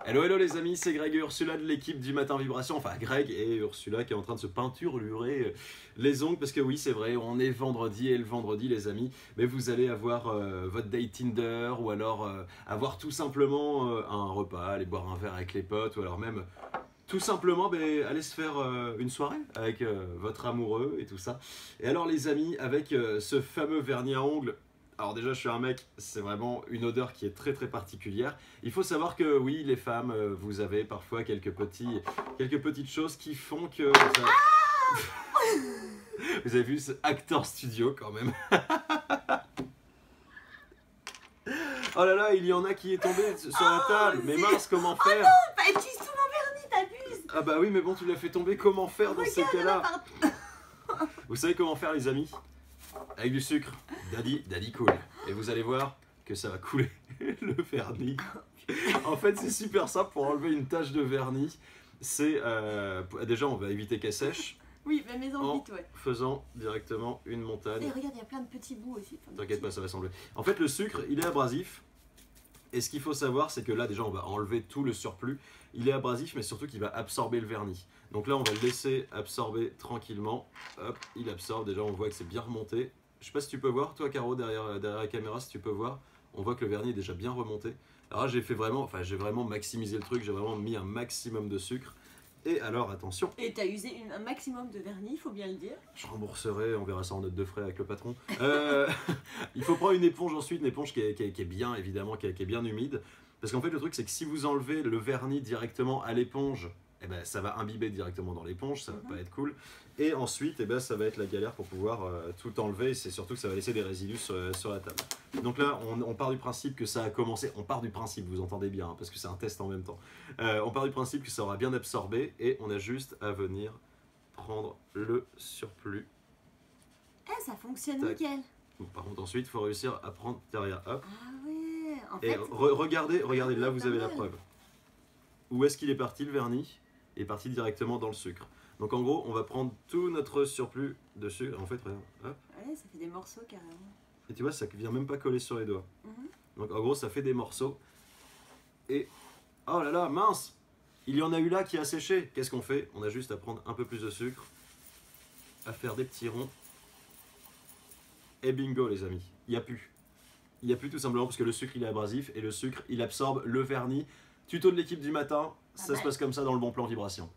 Hello hello les amis, c'est Greg et Ursula de l'équipe du Matin Vibration. Enfin Greg et Ursula qui est en train de se peinturer les ongles. Parce que oui c'est vrai, on est vendredi et le vendredi les amis. Mais vous allez avoir votre date Tinder ou alors avoir tout simplement un repas, aller boire un verre avec les potes. Ou alors même tout simplement aller se faire une soirée avec votre amoureux et tout ça. Et alors les amis, avec ce fameux vernis à ongles. Alors déjà, je suis un mec, c'est vraiment une odeur qui est très très particulière. Il faut savoir que oui, les femmes, vous avez parfois quelques petites choses qui font que... Vous avez vu ce acteur studio quand même. Oh là là, il y en a qui est tombé sur la table. Mais mince, comment faire? Oh non, pas utilise tout mon vernis, t'abuses. Ah bah oui, mais bon, tu l'as fait tomber, comment faire dans ces cas-là? Vous savez comment faire les amis? Avec du sucre, daddy cool. Et vous allez voir que ça va couler le vernis. En fait, c'est super simple pour enlever une tache de vernis. C'est déjà, on va éviter qu'elle sèche. Oui, mais maison vite, ouais. Faisant directement une montagne. Et regarde, il y a plein de petits bouts aussi. T'inquiète pas, ça va s'enlever. En fait, le sucre, il est abrasif. Et ce qu'il faut savoir, c'est que là, déjà, on va enlever tout le surplus. Il est abrasif, mais surtout qu'il va absorber le vernis. Donc là, on va le laisser absorber tranquillement. Hop, il absorbe. Déjà, on voit que c'est bien remonté. Je sais pas si tu peux voir, toi, Caro, derrière la caméra, si tu peux voir. On voit que le vernis est déjà bien remonté. Alors là, j'ai vraiment maximisé le truc. J'ai vraiment mis un maximum de sucre. Et alors, attention. Et t'as usé un maximum de vernis, il faut bien le dire. Je rembourserai, on verra ça en note de frais avec le patron. Il faut prendre une éponge ensuite, une éponge qui est bien, évidemment, qui est bien humide. Parce qu'en fait, le truc, c'est que si vous enlevez le vernis directement à l'éponge, eh ben, ça va imbiber directement dans l'éponge, ça va pas être cool. Et ensuite, eh ben, ça va être la galère pour pouvoir tout enlever. C'est surtout que ça va laisser des résidus sur la table. Donc là, on part du principe que ça a commencé. On part du principe, vous entendez bien, hein, parce que c'est un test en même temps. On part du principe que ça aura bien absorbé et on a juste à venir prendre le surplus. Eh, ça fonctionne Tac. nickel. Donc, par contre, ensuite, il faut réussir à prendre derrière. Hop. Ah ouais, en Et fait... regardez, là vous pas avez la mal. preuve. Où est-ce qu'il est parti le vernis? Il est parti directement dans le sucre. Donc en gros, on va prendre tout notre surplus de sucre. En fait, regarde, hop. Ouais, ça fait des morceaux carrément. Et tu vois, ça vient même pas coller sur les doigts. Donc en gros, ça fait des morceaux. Et oh là là, mince! Il y en a eu là qui a séché. Qu'est-ce qu'on fait? On a juste à prendre un peu plus de sucre, à faire des petits ronds. Et bingo les amis, il n'y a plus. Il n'y a plus tout simplement parce que le sucre il est abrasif et le sucre il absorbe le vernis. Tuto de l'équipe du matin, ça se passe comme ça dans le bon plan vibration.